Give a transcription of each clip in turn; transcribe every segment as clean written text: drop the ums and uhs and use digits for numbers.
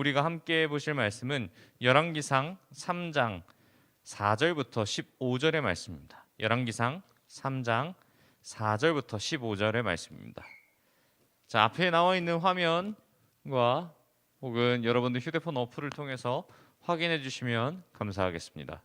우리가 함께 보실 말씀은 열왕기상 3장 4절부터 15절의 말씀입니다. 열왕기상 3장 4절부터 15절의 말씀입니다. 자, 앞에 나와 있는 화면과 혹은 여러분들 휴대폰 어플을 통해서 확인해 주시면 감사하겠습니다.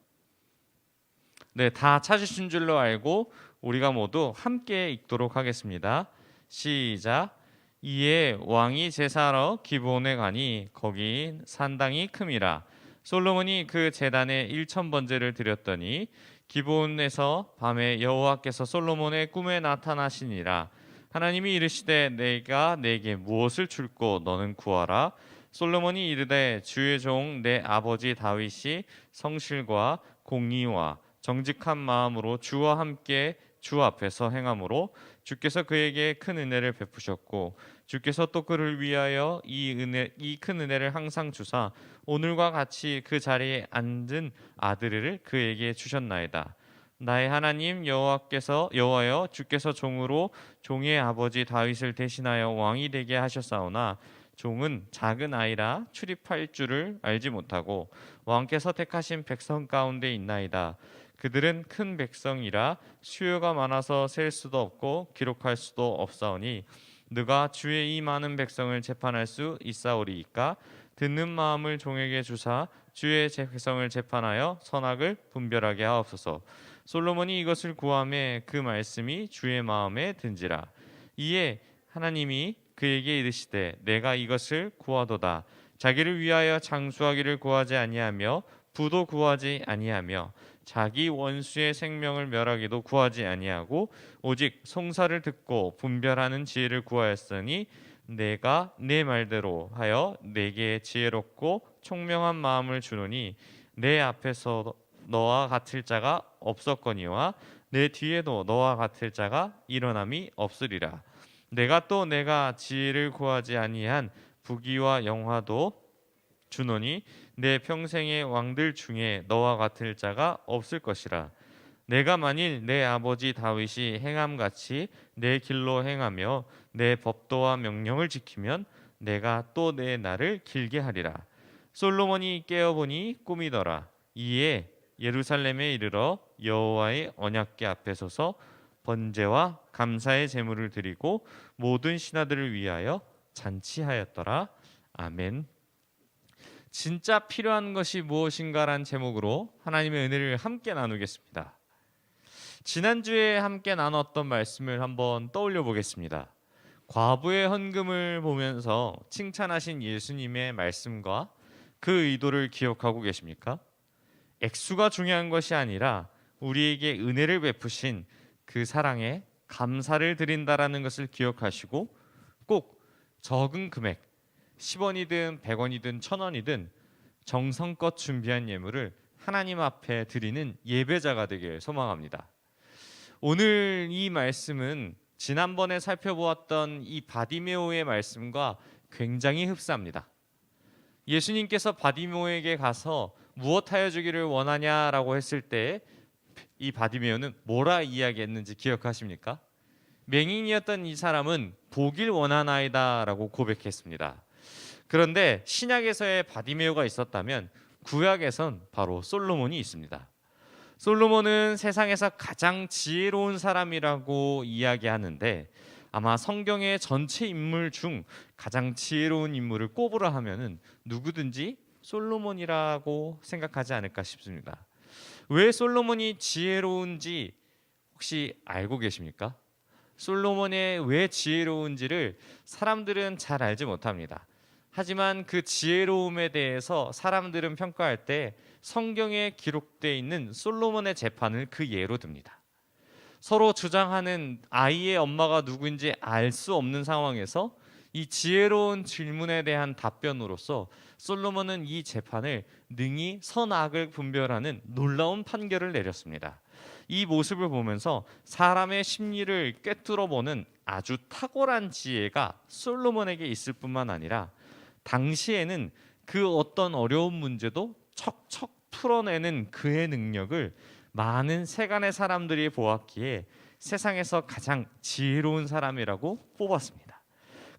네, 다 찾으신 줄로 알고 우리가 모두 함께 읽도록 하겠습니다. 시작. 이에 왕이 제사하러 기브온에 가니 거기 산당이 큼이라. 솔로몬이 그 제단에 1000번제를 드렸더니 기브온에서 밤에 여호와께서 솔로몬의 꿈에 나타나시니라. 하나님이 이르시되 내가 내게 무엇을 줄꼬 너는 구하라. 솔로몬이 이르되 주의 종 내 아버지 다윗이 성실과 공의와 정직한 마음으로 주와 함께 주 앞에서 행함으로 주께서 그에게 큰 은혜를 베푸셨고 주께서 또 그를 위하여 이 큰 은혜를 항상 주사 오늘과 같이 그 자리에 앉은 아들을 그에게 주셨나이다. 나의 하나님 여호와여 주께서 종으로 종의 아버지 다윗을 대신하여 왕이 되게 하셨사오나 종은 작은 아이라 출입할 줄을 알지 못하고 왕께서 택하신 백성 가운데 있나이다. 그들은 큰 백성이라 수요가 많아서 셀 수도 없고 기록할 수도 없사오니 누가 주의 이 많은 백성을 재판할 수 있사오리이까. 듣는 마음을 종에게 주사 주의 백성을 재판하여 선악을 분별하게 하옵소서. 솔로몬이 이것을 구하매 그 말씀이 주의 마음에 든지라. 이에 하나님이 그에게 이르시되 내가 이것을 구하도다. 자기를 위하여 장수하기를 구하지 아니하며 부도 구하지 아니하며 자기 원수의 생명을 멸하기도 구하지 아니하고 오직 송사를 듣고 분별하는 지혜를 구하였으니 내가 내 말대로 하여 내게 지혜롭고 총명한 마음을 주노니 내 앞에서 너와 같을 자가 없었거니와 내 뒤에도 너와 같을 자가 일어남이 없으리라. 내가 지혜를 구하지 아니한 부귀와 영화도 주노니 내 평생의 왕들 중에 너와 같을 자가 없을 것이라. 내가 만일 내 아버지 다윗이 행함같이 내 길로 행하며 내 법도와 명령을 지키면 내가 또 내 날을 길게 하리라. 솔로몬이 깨어보니 꿈이더라. 이에 예루살렘에 이르러 여호와의 언약궤 앞에 서서 번제와 감사의 제물을 드리고 모든 신하들을 위하여 잔치하였더라. 아멘. 진짜 필요한 것이 무엇인가란 제목으로 하나님의 은혜를 함께 나누겠습니다. 지난주에 함께 나눴던 말씀을 한번 떠올려 보겠습니다. 과부의 헌금을 보면서 칭찬하신 예수님의 말씀과 그 의도를 기억하고 계십니까? 액수가 중요한 것이 아니라 우리에게 은혜를 베푸신 그 사랑에 감사를 드린다라는 것을 기억하시고 꼭 적은 금액 10원이든 100원이든 1000원이든 정성껏 준비한 예물을 하나님 앞에 드리는 예배자가 되길 소망합니다. 오늘 이 말씀은 지난번에 살펴보았던 이 바디메오의 말씀과 굉장히 흡사합니다. 예수님께서 바디메오에게 가서 무엇하여 주기를 원하냐라고 했을 때 이 바디메오는 뭐라 이야기했는지 기억하십니까? 맹인이었던 이 사람은 보길 원하나이다라고 고백했습니다. 그런데 신약에서의 바디메오가 있었다면 구약에선 바로 솔로몬이 있습니다. 솔로몬은 세상에서 가장 지혜로운 사람이라고 이야기하는데 아마 성경의 전체 인물 중 가장 지혜로운 인물을 꼽으라 하면은 누구든지 솔로몬이라고 생각하지 않을까 싶습니다. 왜 솔로몬이 지혜로운지 혹시 알고 계십니까? 솔로몬의 왜 지혜로운지를 사람들은 잘 알지 못합니다. 하지만 그 지혜로움에 대해서 사람들은 평가할 때 성경에 기록되어 있는 솔로몬의 재판을 그 예로 듭니다. 서로 주장하는 아이의 엄마가 누구인지 알 수 없는 상황에서 이 지혜로운 질문에 대한 답변으로서 솔로몬은 이 재판을 능히 선악을 분별하는 놀라운 판결을 내렸습니다. 이 모습을 보면서 사람의 심리를 꿰뚫어 보는 아주 탁월한 지혜가 솔로몬에게 있을 뿐만 아니라 당시에는 그 어떤 어려운 문제도 척척 풀어내는 그의 능력을 많은 세간의 사람들이 보았기에 세상에서 가장 지혜로운 사람이라고 뽑았습니다.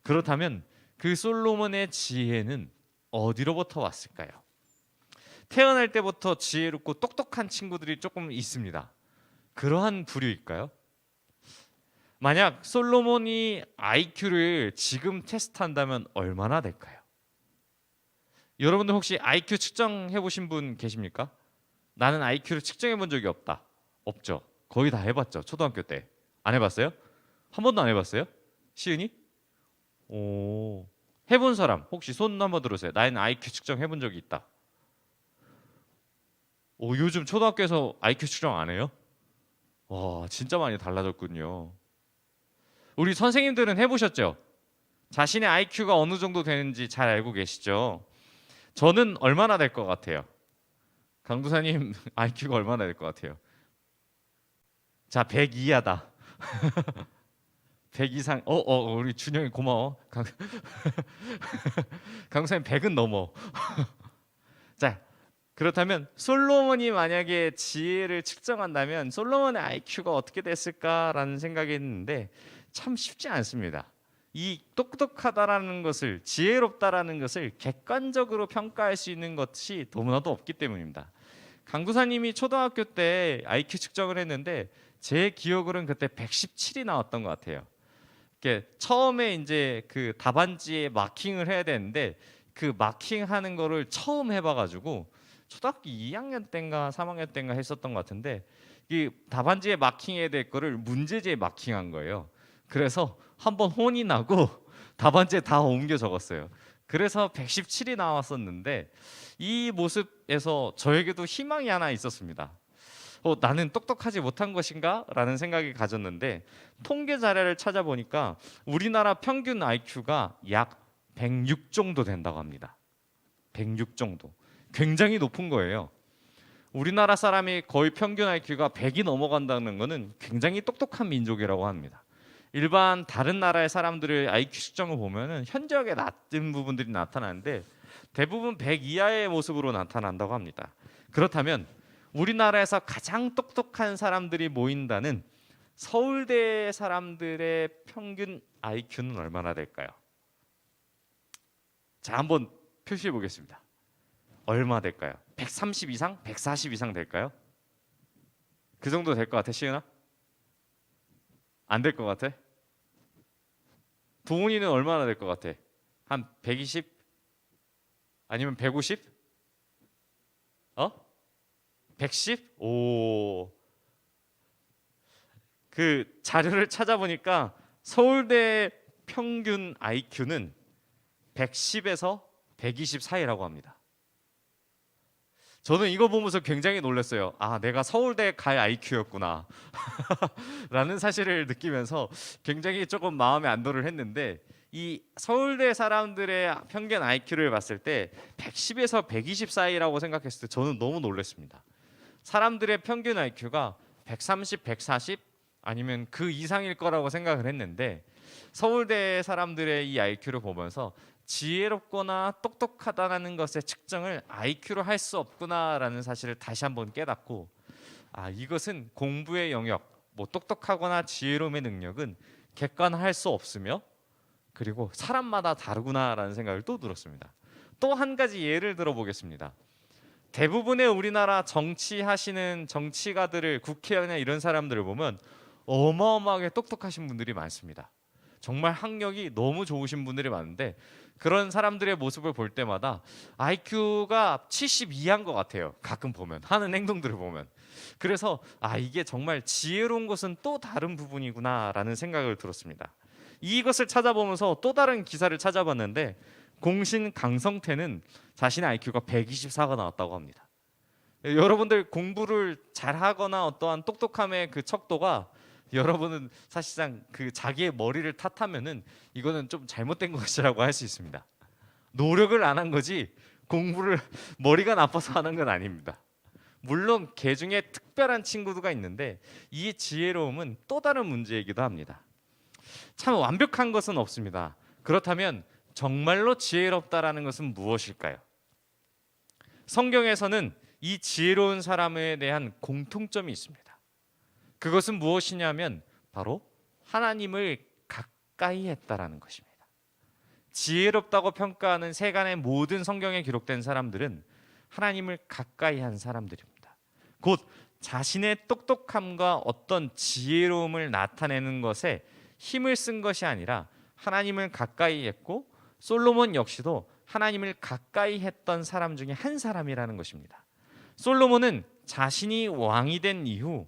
그렇다면 그 솔로몬의 지혜는 어디로부터 왔을까요? 태어날 때부터 지혜롭고 똑똑한 친구들이 조금 있습니다. 그러한 부류일까요? 만약 솔로몬이 IQ를 지금 테스트한다면 얼마나 될까요? 여러분들 혹시 IQ 측정해 보신 분 계십니까? 나는 IQ를 측정해 본 적이 없다. 없죠. 거의 다 해봤죠. 초등학교 때. 안 해봤어요? 한 번도 안 해봤어요? 시은이? 오. 해본 사람 혹시 손 한번 들으세요. 나는 IQ 측정해 본 적이 있다. 오, 요즘 초등학교에서 IQ 측정 안 해요? 와, 진짜 많이 달라졌군요. 우리 선생님들은 해보셨죠? 자신의 IQ가 어느 정도 되는지 잘 알고 계시죠? 저는 얼마나 될 것 같아요? 강도사님 IQ가 얼마나 될 것 같아요? 자, 100 이하다. 100 이상. 우리 준영이 고마워. 강도사님 100은 넘어. 자, 그렇다면 솔로몬이 만약에 지혜를 측정한다면 솔로몬의 IQ가 어떻게 됐을까라는 생각이 했는데 참 쉽지 않습니다. 이 똑똑하다라는 것을, 지혜롭다라는 것을 객관적으로 평가할 수 있는 것이 너무나도 없기 때문입니다. 강도사님이 초등학교 때 IQ 측정을 했는데 제 기억으로는 그때 117이 나왔던 것 같아요. 처음에 이제 그 답안지에 마킹을 해야 되는데 그 마킹하는 거를 처음 해봐가지고 초등학교 2학년 때인가 3학년 때인가 했었던 것 같은데 이 답안지에 마킹해야 될 거를 문제지에 마킹한 거예요. 그래서 한번 혼이 나고 답안지에 다 옮겨 적었어요. 그래서 117이 나왔었는데 이 모습에서 저에게도 희망이 하나 있었습니다. 나는 똑똑하지 못한 것인가? 라는 생각이 가졌는데 통계 자료를 찾아보니까 우리나라 평균 IQ가 약 106 정도 된다고 합니다. 106 정도. 굉장히 높은 거예요. 우리나라 사람이 거의 평균 IQ가 100이 넘어간다는 것은 굉장히 똑똑한 민족이라고 합니다. 일반 다른 나라의 사람들의 IQ 측정을 보면은 현저하게 낮은 부분들이 나타나는데 대부분 100 이하의 모습으로 나타난다고 합니다. 그렇다면 우리나라에서 가장 똑똑한 사람들이 모인다는 서울대 사람들의 평균 IQ는 얼마나 될까요? 자, 한번 표시해 보겠습니다. 얼마 될까요? 130 이상? 140 이상 될까요? 그 정도 될 것 같아, 시은아? 안 될 것 같아? 도훈이는 얼마나 될 것 같아? 한 120? 아니면 150? 110? 오. 그 자료를 찾아보니까 서울대 평균 IQ는 110에서 120 사이라고 합니다. 저는 이거 보면서 굉장히 놀랐어요. 아, 내가 서울대 갈 IQ였구나 라는 사실을 느끼면서 굉장히 조금 마음에 안도를 했는데 이 서울대 사람들의 평균 IQ를 봤을 때 110에서 120 사이라고 생각했을 때 저는 너무 놀랐습니다. 사람들의 평균 IQ가 130, 140 아니면 그 이상일 거라고 생각을 했는데 서울대 사람들의 이 IQ를 보면서 지혜롭거나 똑똑하다는 것의 측정을 IQ로 할 수 없구나라는 사실을 다시 한번 깨닫고 이것은 공부의 영역, 뭐 똑똑하거나 지혜로움의 능력은 객관화할 수 없으며 그리고 사람마다 다르구나라는 생각을 또 들었습니다. 또 한 가지 예를 들어보겠습니다. 대부분의 우리나라 정치하시는 정치가들을 국회의원이나 이런 사람들을 보면 어마어마하게 똑똑하신 분들이 많습니다. 정말 학력이 너무 좋으신 분들이 많은데 그런 사람들의 모습을 볼 때마다 IQ가 70 이하인 것 같아요. 가끔 보면 하는 행동들을 보면 그래서 이게 정말 지혜로운 것은 또 다른 부분이구나라는 생각을 들었습니다. 이것을 찾아보면서 또 다른 기사를 찾아봤는데 공신 강성태는 자신의 IQ가 124가 나왔다고 합니다. 여러분들 공부를 잘하거나 어떠한 똑똑함의 그 척도가 여러분은 사실상 그 자기의 머리를 탓하면은 이거는 좀 잘못된 것이라고 할 수 있습니다. 노력을 안 한 거지 공부를 머리가 나빠서 하는 건 아닙니다. 물론 개 중에 특별한 친구가 있는데 이 지혜로움은 또 다른 문제이기도 합니다. 참 완벽한 것은 없습니다. 그렇다면 정말로 지혜롭다라는 것은 무엇일까요? 성경에서는 이 지혜로운 사람에 대한 공통점이 있습니다. 그것은 무엇이냐면 바로 하나님을 가까이 했다라는 것입니다. 지혜롭다고 평가하는 세간의 모든 성경에 기록된 사람들은 하나님을 가까이 한 사람들입니다. 곧 자신의 똑똑함과 어떤 지혜로움을 나타내는 것에 힘을 쓴 것이 아니라 하나님을 가까이 했고, 솔로몬 역시도 하나님을 가까이 했던 사람 중에 한 사람이라는 것입니다. 솔로몬은 자신이 왕이 된 이후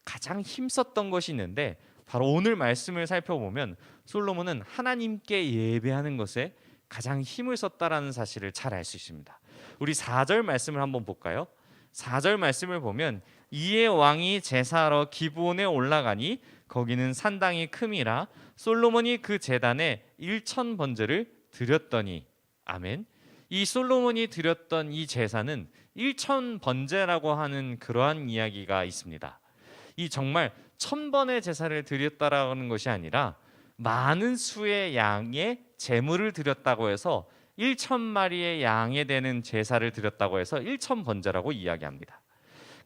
가장 힘썼던 것이 있는데, 바로 오늘 말씀을 살펴보면 솔로몬은 하나님께 예배하는 것에 가장 힘을 썼다라는 사실을 잘 알 수 있습니다. 우리 4절 말씀을 한번 볼까요? 4절 말씀을 보면 이에 왕이 제사하러 기브온에 올라가니 거기는 산당이 큼이라 솔로몬이 그 제단에 1천 번제를 드렸더니. 아멘. 이 솔로몬이 드렸던 이 제사는 1천 번제라고 하는 그러한 이야기가 있습니다. 이 정말 1000번의 제사를 드렸다라는 것이 아니라 많은 수의 양의 제물을 드렸다고 해서 1,000마리의 양에 되는 제사를 드렸다고 해서 1천 번제라고 이야기합니다.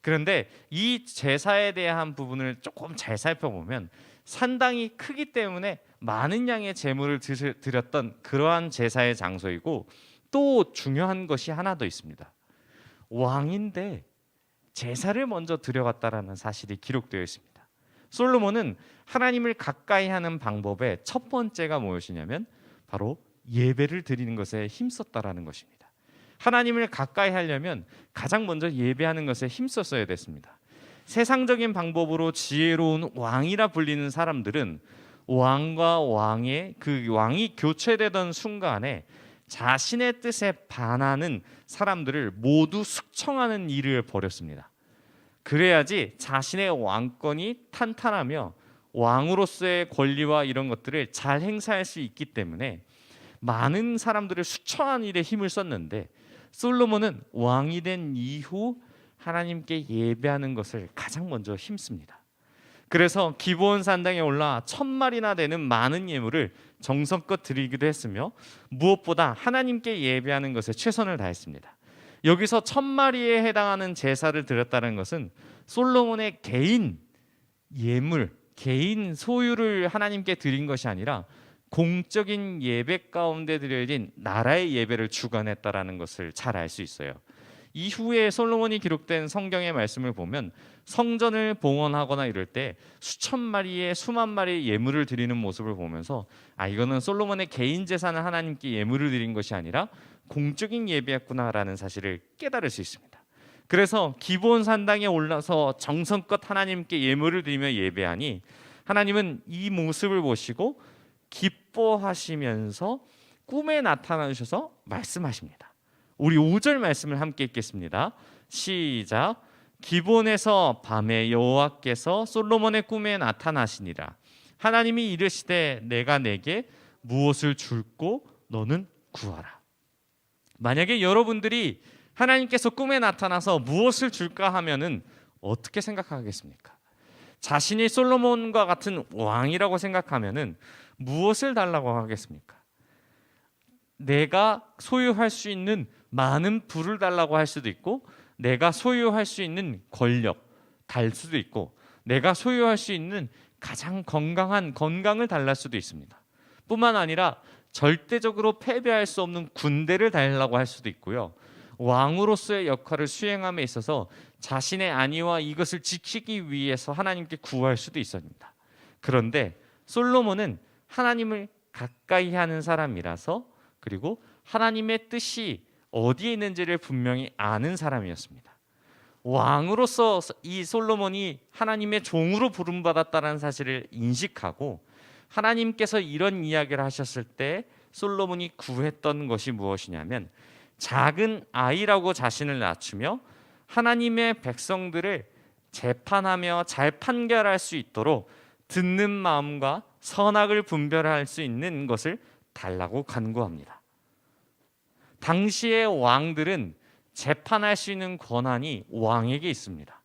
그런데 이 제사에 대한 부분을 조금 잘 살펴보면 산당이 크기 때문에 많은 양의 제물을 드렸던 그러한 제사의 장소이고, 또 중요한 것이 하나 더 있습니다. 왕인데 제사를 먼저 드려갔다라는 사실이 기록되어 있습니다. 솔로몬은 하나님을 가까이 하는 방법의 첫 번째가 무엇이냐면 바로 예배를 드리는 것에 힘썼다라는 것입니다. 하나님을 가까이 하려면 가장 먼저 예배하는 것에 힘썼어야 됐습니다. 세상적인 방법으로 지혜로운 왕이라 불리는 사람들은 왕과 왕의 그 왕이 교체되던 순간에 자신의 뜻에 반하는 사람들을 모두 숙청하는 일을 벌였습니다. 그래야지 자신의 왕권이 탄탄하며 왕으로서의 권리와 이런 것들을 잘 행사할 수 있기 때문에 많은 사람들을 숙청하는 일에 힘을 썼는데, 솔로몬은 왕이 된 이후 하나님께 예배하는 것을 가장 먼저 힘씁니다. 그래서 기브온 산당에 올라 1000마리나 되는 많은 예물을 정성껏 드리기도 했으며, 무엇보다 하나님께 예배하는 것에 최선을 다했습니다. 여기서 1000마리에 해당하는 제사를 드렸다는 것은 솔로몬의 개인 예물, 개인 소유를 하나님께 드린 것이 아니라 공적인 예배 가운데 드려진 나라의 예배를 주관했다라는 것을 잘 알 수 있어요. 이후에 솔로몬이 기록된 성경의 말씀을 보면 성전을 봉헌하거나 이럴 때 수천 마리의 수만 마리의 예물을 드리는 모습을 보면서 이거는 솔로몬의 개인 재산을 하나님께 예물을 드린 것이 아니라 공적인 예배였구나라는 사실을 깨달을 수 있습니다. 그래서 기브온 산당에 올라서 정성껏 하나님께 예물을 드리며 예배하니 하나님은 이 모습을 보시고 기뻐하시면서 꿈에 나타나셔서 말씀하십니다. 우리 5절 말씀을 함께 읽겠습니다. 시작. 기브온에서 밤에 여호와께서 솔로몬의 꿈에 나타나시니라. 하나님이 이르시되 내가 내게 무엇을 줄고 너는 구하라. 만약에 여러분들이 하나님께서 꿈에 나타나서 무엇을 줄까 하면은 어떻게 생각하겠습니까? 자신이 솔로몬과 같은 왕이라고 생각하면은 무엇을 달라고 하겠습니까? 내가 소유할 수 있는 많은 부를 달라고 할 수도 있고, 내가 소유할 수 있는 권력 달 수도 있고, 내가 소유할 수 있는 가장 건강한 건강을 달랄 수도 있습니다. 뿐만 아니라 절대적으로 패배할 수 없는 군대를 달라고 할 수도 있고요. 왕으로서의 역할을 수행함에 있어서 자신의 안위와 이것을 지키기 위해서 하나님께 구할 수도 있습니다. 그런데 솔로몬은 하나님을 가까이 하는 사람이라서, 그리고 하나님의 뜻이 어디에 있는지를 분명히 아는 사람이었습니다. 왕으로서 이 솔로몬이 하나님의 종으로 부름받았다는 사실을 인식하고, 하나님께서 이런 이야기를 하셨을 때 솔로몬이 구했던 것이 무엇이냐면 작은 아이라고 자신을 낮추며 하나님의 백성들을 재판하며 잘 판결할 수 있도록 듣는 마음과 선악을 분별할 수 있는 것을 달라고 간구합니다. 당시의 왕들은 재판할 수 있는 권한이 왕에게 있습니다.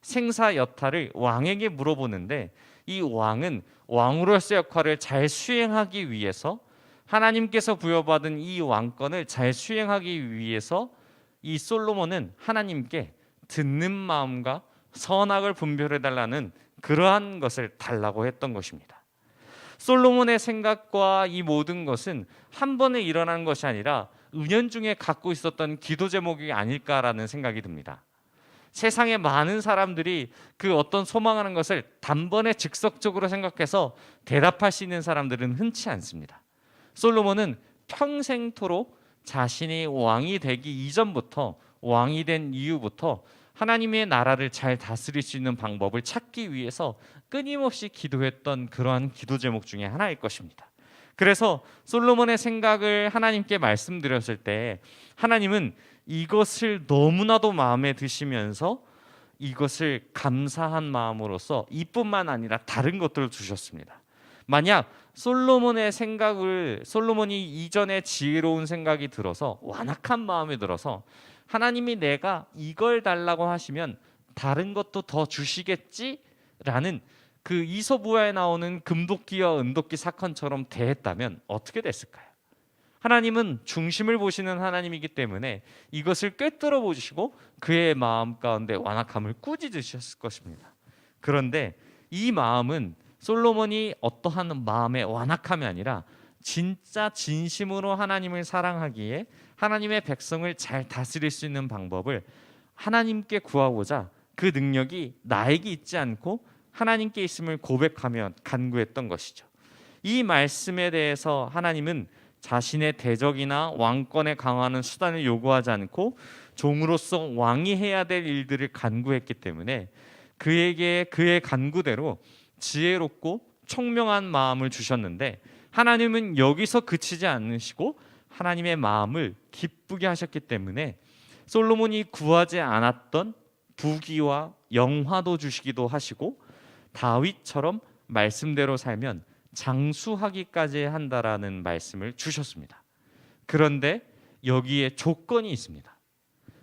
생사 여타를 왕에게 물어보는데 이 왕은 왕으로서의 역할을 잘 수행하기 위해서, 하나님께서 부여받은 이 왕권을 잘 수행하기 위해서 이 솔로몬은 하나님께 듣는 마음과 선악을 분별해달라는 그러한 것을 달라고 했던 것입니다. 솔로몬의 생각과 이 모든 것은 한 번에 일어난 것이 아니라 은연중에 갖고 있었던 기도 제목이 아닐까라는 생각이 듭니다. 세상의 많은 사람들이 그 어떤 소망하는 것을 단번에 즉석적으로 생각해서 대답할 수 있는 사람들은 흔치 않습니다. 솔로몬은 평생토록 자신이 왕이 되기 이전부터, 왕이 된 이후부터 하나님의 나라를 잘 다스릴 수 있는 방법을 찾기 위해서 끊임없이 기도했던 그러한 기도 제목 중에 하나일 것입니다. 그래서 솔로몬의 생각을 하나님께 말씀드렸을 때 하나님은 이것을 너무나도 마음에 드시면서 이것을 감사한 마음으로써 이뿐만 아니라 다른 것들을 주셨습니다. 만약 솔로몬이 이전에 지혜로운 생각이 들어서 완악한 마음이 들어서 하나님이 내가 이걸 달라고 하시면 다른 것도 더 주시겠지라는 그 이솝우화에 나오는 금도끼와 은도끼 사건처럼 대했다면 어떻게 됐을까요? 하나님은 중심을 보시는 하나님이기 때문에 이것을 꿰뚫어 보시고 그의 마음 가운데 완악함을 꾸짖으셨을 것입니다. 그런데 이 마음은 솔로몬이 어떠한 마음의 완악함이 아니라 진짜 진심으로 하나님을 사랑하기에 하나님의 백성을 잘 다스릴 수 있는 방법을 하나님께 구하고자 그 능력이 나에게 있지 않고 하나님께 있음을 고백하며 간구했던 것이죠. 이 말씀에 대해서 하나님은 자신의 대적이나 왕권에 강화하는 수단을 요구하지 않고 종으로서 왕이 해야 될 일들을 간구했기 때문에 그에게 그의 간구대로 지혜롭고 총명한 마음을 주셨는데 하나님은 여기서 그치지 않으시고 하나님의 마음을 기쁘게 하셨기 때문에 솔로몬이 구하지 않았던 부귀와 영화도 주시기도 하시고 다윗처럼 말씀대로 살면 장수하기까지 한다라는 말씀을 주셨습니다. 그런데 여기에 조건이 있습니다.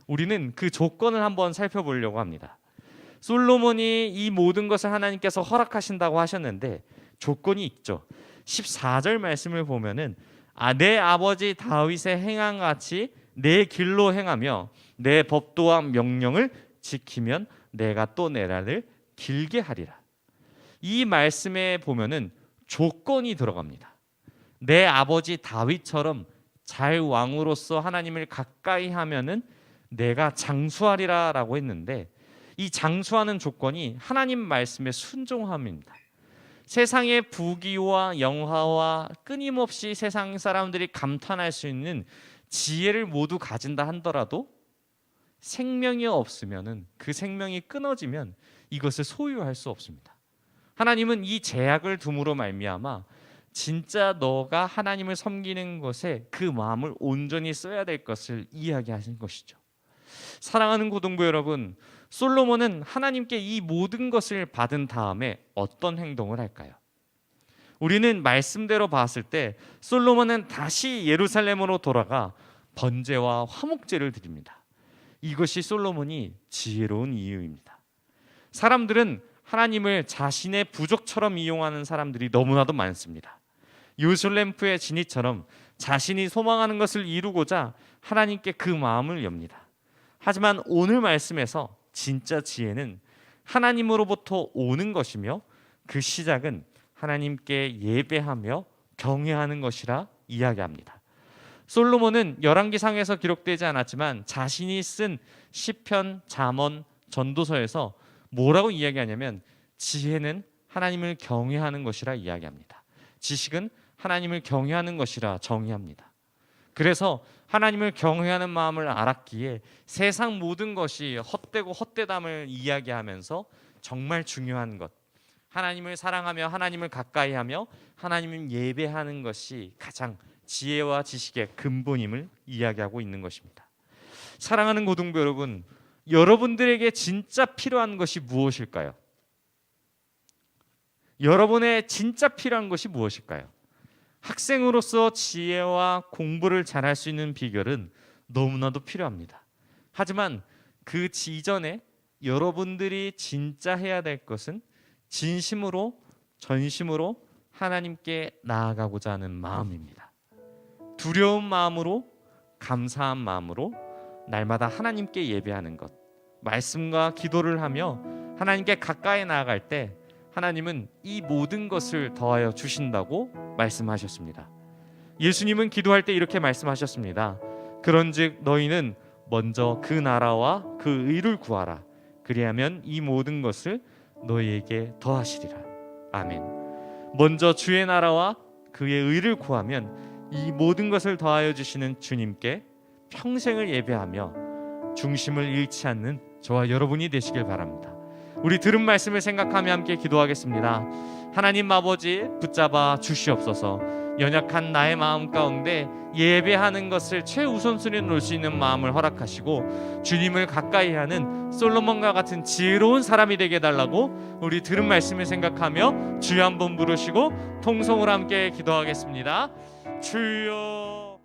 우리는 그 조건을 한번 살펴보려고 합니다. 솔로몬이 이 모든 것을 하나님께서 허락하신다고 하셨는데 조건이 있죠. 14절 말씀을 보면은 내 아버지 다윗의 행한 같이 내 길로 행하며 내 법도와 명령을 지키면 내가 또 내 날을 길게 하리라. 이 말씀에 보면은 조건이 들어갑니다. 내 아버지 다윗처럼 잘 왕으로서 하나님을 가까이 하면은 내가 장수하리라라고 했는데 이 장수하는 조건이 하나님 말씀의 순종함입니다. 세상의 부귀와 영화와 끊임없이 세상 사람들이 감탄할 수 있는 지혜를 모두 가진다 한더라도 생명이 없으면은 그 생명이 끊어지면 이것을 소유할 수 없습니다. 하나님은 이 제약을 둠으로 말미암아 진짜 너가 하나님을 섬기는 것에 그 마음을 온전히 써야 될 것을 이야기하신 것이죠. 사랑하는 고등부 여러분, 솔로몬은 하나님께 이 모든 것을 받은 다음에 어떤 행동을 할까요? 우리는 말씀대로 봤을 때 솔로몬은 다시 예루살렘으로 돌아가 번제와 화목제를 드립니다. 이것이 솔로몬이 지혜로운 이유입니다. 사람들은 하나님을 자신의 부족처럼 이용하는 사람들이 너무나도 많습니다. 요술램프의 지니처럼 자신이 소망하는 것을 이루고자 하나님께 그 마음을 엽니다. 하지만 오늘 말씀에서 진짜 지혜는 하나님으로부터 오는 것이며 그 시작은 하나님께 예배하며 경외하는 것이라 이야기합니다. 솔로몬은 열왕기상에서 기록되지 않았지만 자신이 쓴 시편, 잠언, 전도서에서 뭐라고 이야기하냐면 지혜는 하나님을 경외하는 것이라 이야기합니다. 지식은 하나님을 경외하는 것이라 정의합니다. 그래서 하나님을 경외하는 마음을 알았기에 세상 모든 것이 헛되고 헛되담을 이야기하면서 정말 중요한 것, 하나님을 사랑하며 하나님을 가까이하며 하나님을 예배하는 것이 가장 지혜와 지식의 근본임을 이야기하고 있는 것입니다. 사랑하는 고등부 여러분, 여러분들에게 진짜 필요한 것이 무엇일까요? 여러분의 진짜 필요한 것이 무엇일까요? 학생으로서 지혜와 공부를 잘할 수 있는 비결은 너무나도 필요합니다. 하지만 그 이전에 여러분들이 진짜 해야 될 것은 진심으로 전심으로 하나님께 나아가고자 하는 마음입니다. 두려운 마음으로 감사한 마음으로 날마다 하나님께 예배하는 것, 말씀과 기도를 하며 하나님께 가까이 나아갈 때 하나님은 이 모든 것을 더하여 주신다고 말씀하셨습니다. 예수님은 기도할 때 이렇게 말씀하셨습니다. 그런즉 너희는 먼저 그 나라와 그 의를 구하라. 그리하면 이 모든 것을 너희에게 더하시리라. 아멘. 먼저 주의 나라와 그의 의를 구하면 이 모든 것을 더하여 주시는 주님께 평생을 예배하며 중심을 잃지 않는 저와 여러분이 되시길 바랍니다. 우리 들은 말씀을 생각하며 함께 기도하겠습니다. 하나님 아버지, 붙잡아 주시옵소서. 연약한 나의 마음 가운데 예배하는 것을 최우선순위에 놓을 수 있는 마음을 허락하시고 주님을 가까이 하는 솔로몬과 같은 지혜로운 사람이 되게 해달라고 우리 들은 말씀을 생각하며 주여 한번 부르시고 통성으로 함께 기도하겠습니다. 주여.